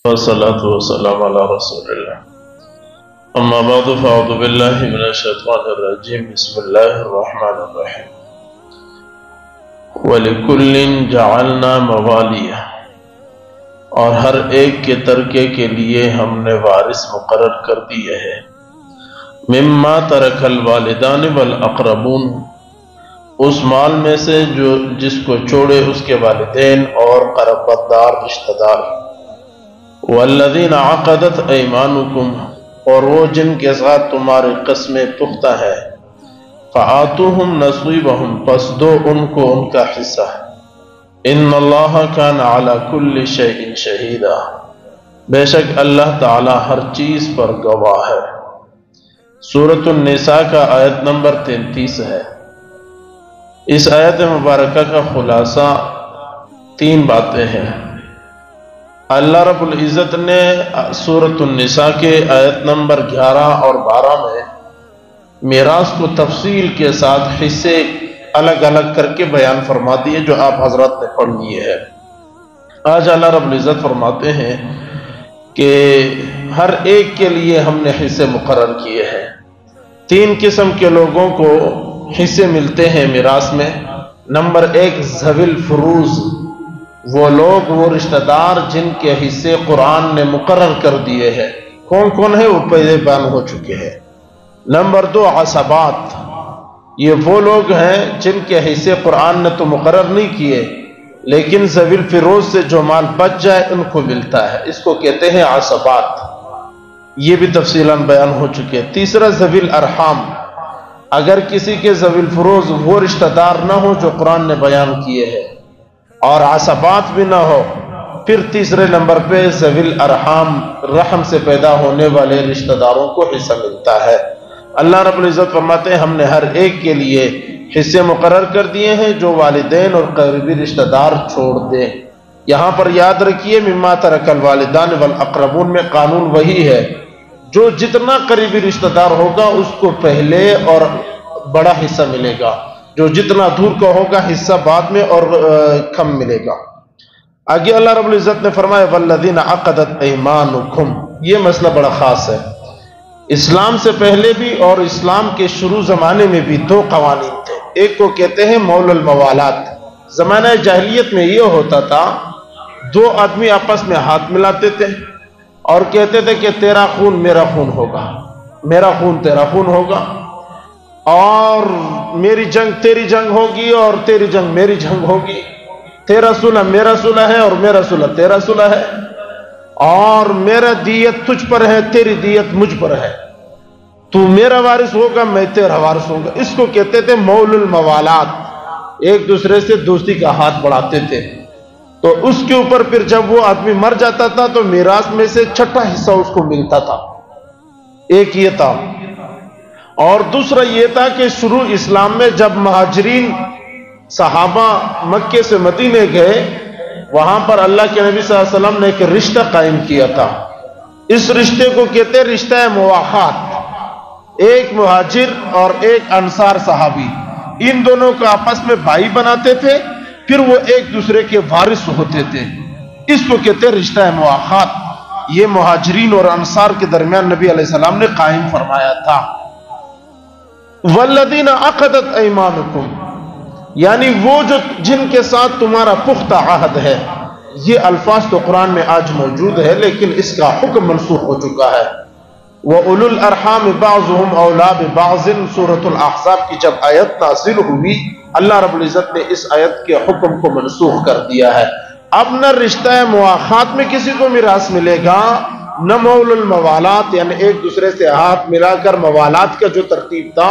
والصلاة والسلام على رسول الله أما بعد فأعوذ بالله من الشيطان الرجيم بسم الله الرحمن الرحيم وَلِكُلٍّ جَعَلْنَا مَوَالِيَ اور ہر ایک کے ترکے کے لیے ہم نے وارث مقرر کر دیے ہیں مما ترک الوالدان والاقربون اس مال میں سے جو جس کو چھوڑے اس کے والدین اور قرابت دار رشتہ دار والذین عقدت ایمانکم اور وہ جن کے ساتھ تمہاری قسمیں پختہ ہے فآتوہم نصیبہم پس دو ان کو ان کا حصہ ان اللہ کان علی کل شیء شہیدا بے شک اللہ تعالی ہر چیز پر گواہ ہے۔ سورۃ النساء کا آیت نمبر 33 ہے۔ اس آیت مبارکہ کا خلاصہ 3 باتیں ہیں۔ اللہ رب العزت نے سورۃ النساء کے آیت نمبر 11 اور 12 میں میراث کو تفصیل کے ساتھ حصے الگ الگ کر کے بیان فرما دیے جو آپ حضرات نے پڑھ لیے ہیں۔ آج اللہ رب العزت فرماتے ہیں کہ ہر ایک کے لیے ہم نے حصے مقرر کیے ہیں۔ 3 قسم کے لوگوں کو حصے ملتے ہیں میراث میں۔ نمبر 1 ذوی الفروض، وہ لوگ، وہ رشتہ دار جن کے حصے قرآن نے مقرر کر دیے ہیں۔ کون کون ہے وہ پہلے بیان ہو چکے ہیں۔ نمبر 2 عصبات، یہ وہ لوگ ہیں جن کے حصے قرآن نے تو مقرر نہیں کیے لیکن ذوی الفروض سے جو مال بچ جائے ان کو ملتا ہے، اس کو کہتے ہیں عصبات، یہ بھی تفصیلاً بیان ہو چکے۔ تیسرا ذوی الارحام، اگر کسی کے ذوی الفروض وہ رشتہ دار نہ ہو جو قرآن نے بیان کیے ہیں اور عصبات بھی نہ ہو، پھر تیسرے نمبر پہ ذوی الارحام، رحم سے پیدا ہونے والے رشتہ داروں کو حصہ ملتا ہے۔ اللہ رب العزت فرماتے ہیں ہم نے ہر ایک کے لیے حصے مقرر کر دیے ہیں جو والدین اور قریبی رشتہ دار چھوڑ دیں۔ یہاں پر یاد رکھیے مما ترک الوالدان والاقربون میں قانون وہی ہے، جو جتنا قریبی رشتہ دار ہوگا اس کو پہلے اور بڑا حصہ ملے گا، جو جتنا دور کا ہوگا حصہ بعد میں اور کم ملے گا۔ آگے اللہ رب العزت نے فرمایا والذین عقدت ایمانکم، یہ مسئلہ بڑا خاص ہے۔ اسلام سے پہلے بھی اور اسلام کے شروع زمانے میں بھی 2 قوانین تھے۔ ایک کو کہتے ہیں مول الموالات۔ زمانہ جاہلیت میں یہ ہوتا تھا 2 آدمی آپس میں ہاتھ ملاتے تھے اور کہتے تھے کہ تیرا خون میرا خون ہوگا، میرا خون تیرا خون ہوگا، اور میری جنگ تیری جنگ ہوگی اور تیری جنگ میری جنگ ہوگی، تیرا صلح میرا صلح ہے اور میرا صلح تیرا صلح ہے، اور میرا دیت تجھ پر ہے تیری دیت مجھ پر ہے، تو میرا وارث ہوگا میں تیرا وارث ہوں گا۔ اس کو کہتے تھے مول الموالات، ایک دوسرے سے دوستی کا ہاتھ بڑھاتے تھے۔ تو اس کے اوپر پھر جب وہ آدمی مر جاتا تھا تو میراث میں سے 6واں حصہ اس کو ملتا تھا۔ ایک یہ تھا، اور دوسرا یہ تھا کہ شروع اسلام میں جب مہاجرین صحابہ مکے سے مدینے گئے، وہاں پر اللہ کے نبی صلی اللہ علیہ وسلم نے ایک رشتہ قائم کیا تھا۔ اس رشتے کو کہتے ہیں رشتہ مواخات۔ ایک مہاجر اور ایک انصار صحابی، ان دونوں کو آپس میں بھائی بناتے تھے، پھر وہ ایک دوسرے کے وارث ہوتے تھے، اس کو کہتے ہیں رشتہ مواخات۔ یہ مہاجرین اور انصار کے درمیان نبی علیہ السلام نے قائم فرمایا تھا۔ والذین عقدت ایمانکم، یعنی وہ جو جن کے ساتھ تمہارا پختہ عہد ہے۔ یہ الفاظ تو قرآن میں آج موجود ہے لیکن اس کا حکم منسوخ ہو چکا ہے۔ وَأُولُو الْأَرْحَامِ بَعْضُهُمْ أَوْلَىٰ بِبَعْضٍ سورۃ الاحزاب کی جب آیت نازل ہوئی، اللہ رب العزت نے اس آیت کے حکم کو منسوخ کر دیا ہے۔ اب نہ رشتہ مواخات میں کسی کو میراث ملے گا، نہ مول الموالات یعنی ایک دوسرے سے ہاتھ ملا کر موالات کا جو ترتیب تھا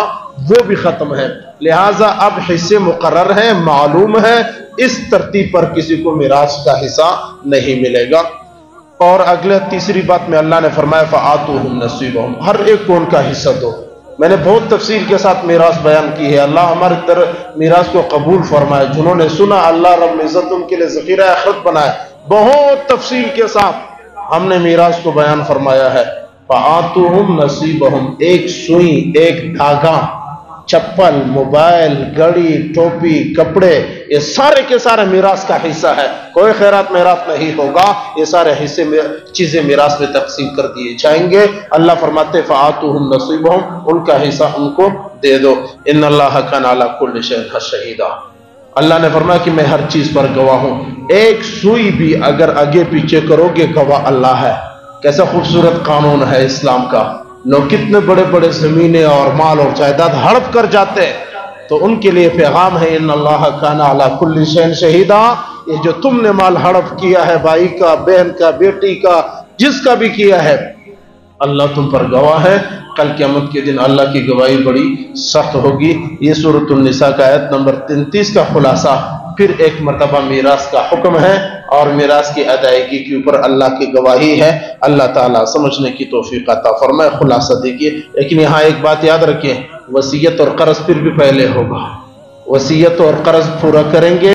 وہ بھی ختم ہے۔ لہٰذا اب حصے مقرر ہیں، معلوم ہے، اس ترتیب پر کسی کو میراث کا حصہ نہیں ملے گا۔ اور اگلے تیسری بات میں اللہ نے فرمایا فآتوہم نصیبہم، ہر ایک کو ان کا حصہ دو۔ میں نے بہت تفصیل کے ساتھ میراث بیان کی ہے، اللہ ہماری طرح میراث کو قبول فرمائے۔ جنہوں نے سنا اللہ رب العزت ان کے لیے ذخیرہ آخرت بنائے۔ بہت تفصیل کے ساتھ ہم نے میراث کو بیان فرمایا ہے۔ فآتوہم نصیبہم، ایک سوئی، ایک دھاگا چپل، موبائل، گھڑی، ٹوپی، کپڑے، یہ سارے کے سارے میراث کا حصہ ہے. کوئی خیرات میراث نہیں ہوگا، یہ سارے حصے میں چیزیں میراث میں تقسیم کر دیے جائیں گے. اللہ فرماتے فآتوہم نصیبہم، ان کا حصہ ان کو دے دو. ان اللہ کان علی کل شیء شہیدا. اللہ نے فرمایا کہ میں ہر چیز پر گواہ ہوں. ایک سوئی بھی اگر آگے پیچھے کرو گے گواہ اللہ ہے. کیسا خوبصورت قانون ہے اسلام کا. لوگ کتنے بڑے بڑے زمینیں اور مال اور جائیداد ہڑپ کر جاتے ہیں، تو ان کے لیے پیغام ہے ان اللہ کان علی کل شیء شہیدا. یہ جو تم نے مال ہڑپ کیا ہے، بھائی کا، بہن کا، بیٹی کا، جس کا بھی کیا ہے، اللہ تم پر گواہ ہے. کل قیامت کے دن اللہ کی گواہی بڑی سخت ہوگی. یہ سورۃ النساء کا آیت نمبر 33 کا خلاصہ. پھر ایک مرتبہ میراث کا حکم ہے اور میراث کی ادائیگی کے اوپر اللہ کی گواہی ہے. اللہ تعالیٰ سمجھنے کی توفیق عطا فرمائے. خلاصہ دیکھیے، لیکن یہاں ایک بات یاد رکھیں، وصیت اور قرض پھر بھی پہلے ہوگا. وصیت اور قرض پورا کریں گے